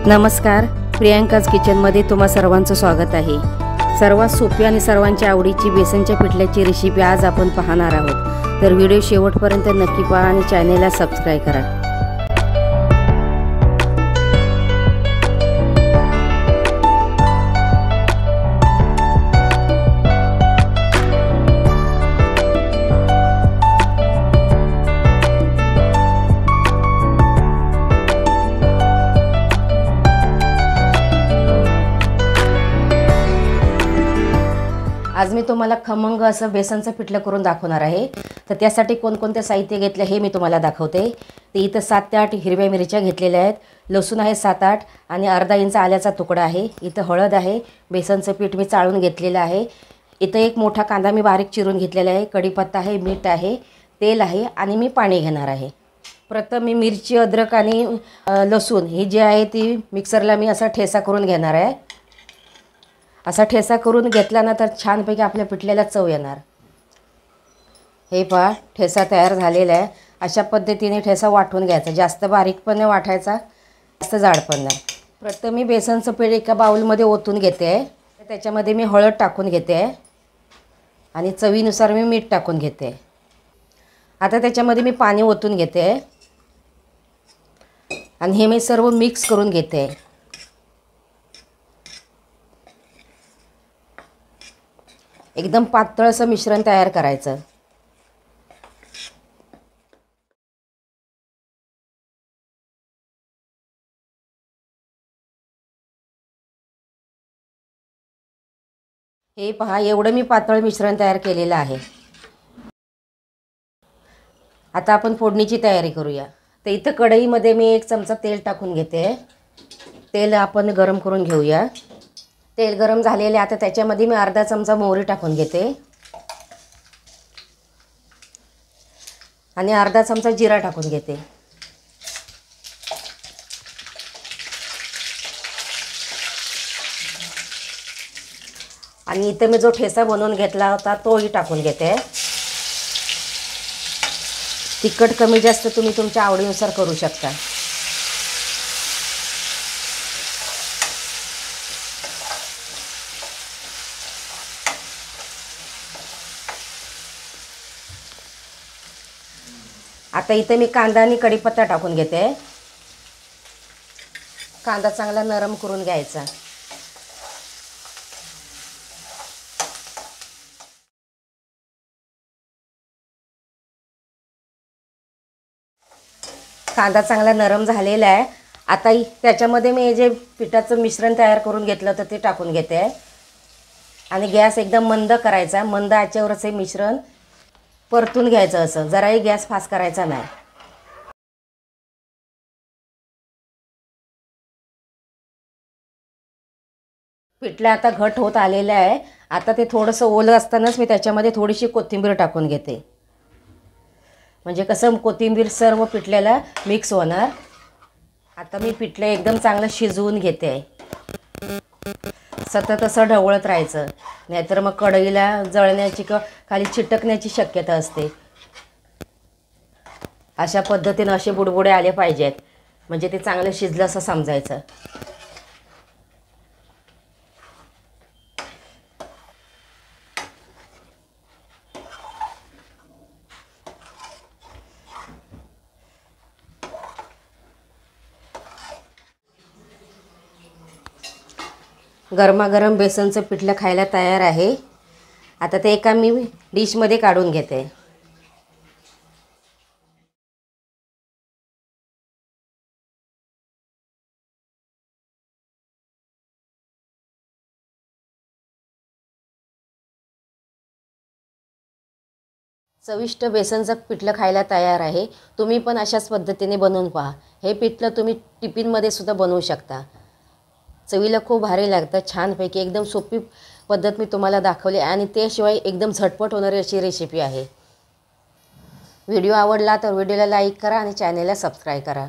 नमस्कार, प्रियांकाज किचनमध्ये तुम्हा सर्वांचं स्वागत आहे। सर्वात सोपी आणि सर्वांच्या आवडीची बेसनच्या पिठल्याची रेसिपी आज आपण पाहणार आहोत। तर व्हिडिओ शेवटपर्यंत नक्की पहा आणि चॅनलला सबस्क्राइब करा। आज मी तुम्हाला खमंग असं बेसनचं पिठलं करून दाखवणार आहे। तर त्यासाठी कोणकोणते साहित्य घेतले हे मी तुम्हाला दाखवते। ते इथं 7 ते 8 हिरव्या मिरच्या घेतलेल्या आहेत, लसूण आहे 7-8 आणि अर्धा इंच आल्याचा तुकडा आहे। इथं हळद आहे, बेसनचं पीठ मी चाळून घेतलेलं आहे। इथं एक मोठा कांदा मी बारीक चिरून घेतलेला आहे, कढीपत्ता आहे, मीठ आहे, तेल आहे आणि मी पाणी घेणार आहे। प्रथम मी मिरची, अद्रक आणि लसूण ही जी आहे ती मिक्सरला मी असा ठेचा करून घेणार आहे। असा ठेचा करून घेतल्यानंतर छानपैकी आपल्या पिठल्याला चव येणार। हे पहा, ठेचा तयार झालेला आहे। अशा पद्धतीने ठेचा वाटून घ्यायचा, जास्त बारीक पण नाही वाटायचा, जास्त जाड पण नाही। प्रथम मी बेसनचं पीठ एका बाउलमध्ये ओतून घेते आहे। त्याच्यामध्ये मी हळद टाकून घेते आहे आणि चवीनुसार मी मीठ टाकून घेते। आता त्याच्यामध्ये मी पाणी ओतून घेते आहे आणि हे मी सर्व मिक्स करून घेते। एकदम पातळ असं मिश्रण तयार करायचं। हे पहा, एवढं मी पातळ मिश्रण तयार केलेलं आहे। आता आपण फोडणीची तयारी करूया। तर इथं कढईमध्ये मी 1 चमचा तेल टाकून घेते। तेल आपण गरम करून घेऊया। तेल गरम झालेले, आता त्याच्यामध्ये मी अर्धा चमचा मोहरी टाकून घेते आणि अर्धा चमचा जिरा टाकून घेते। आणि इथे मी जो ठेचा बनवून घेतला होता तोही टाकून घेते। तिखट कमी जास्त तुम्ही तुमच्या आवडीनुसार करू शकता। आता इथे मी कांदा आणि कढीपत्ता टाकून घेते। कांदा चांगला नरम करून घ्यायचा। कांदा चांगला नरम झालेला आहे। आता त्याच्यामध्ये मी जे पिठाचं मिश्रण तयार करून घेतलं होतं ते टाकून घेते आणि गॅस एकदम मंद करायचा। मंद आचेवरच हे मिश्रण परतून घ्यायचं, असं जराही गॅस फास्ट करायचा नाही। पिठलं आता घट होत आलेलं आहे। आता ते थोडंसं ओलं असतानाच मी त्याच्यामध्ये थोडीशी कोथिंबीर टाकून घेते, म्हणजे कसं कोथिंबीर सर्व पिठल्याला मिक्स होणार। आता मी पिठलं एकदम चांगलं शिजवून घेते। सतत असं ढवळत राहायचं, नाहीतर मग कढईला जळण्याची किंवा खाली चिटकण्याची शक्यता असते। अशा पद्धतीने असे बुडबुडे आले पाहिजेत, म्हणजे ते चांगलं शिजलं असं समजायचं। गरमागरम बेसनचं पिठलं खायला तयार आहे। आता ते एका मी डिशमध्ये काढून घेते। चविष्ट बेसनचं पिठलं खायला तयार आहे। तुम्ही पण अशाच पद्धतीने बनवून पहा। हे पिठलं तुम्ही टिफिनमध्ये सुद्धा बनवू शकता। चवीला खूप भारी लागतं, छानपैकी एकदम सोपी पद्धत मी तुम्हाला दाखवली आणि त्याशिवाय एकदम झटपट होणारी अशी रेसिपी आहे। व्हिडिओ आवडला तर व्हिडिओला लाईक करा आणि चॅनलला सबस्क्राईब करा।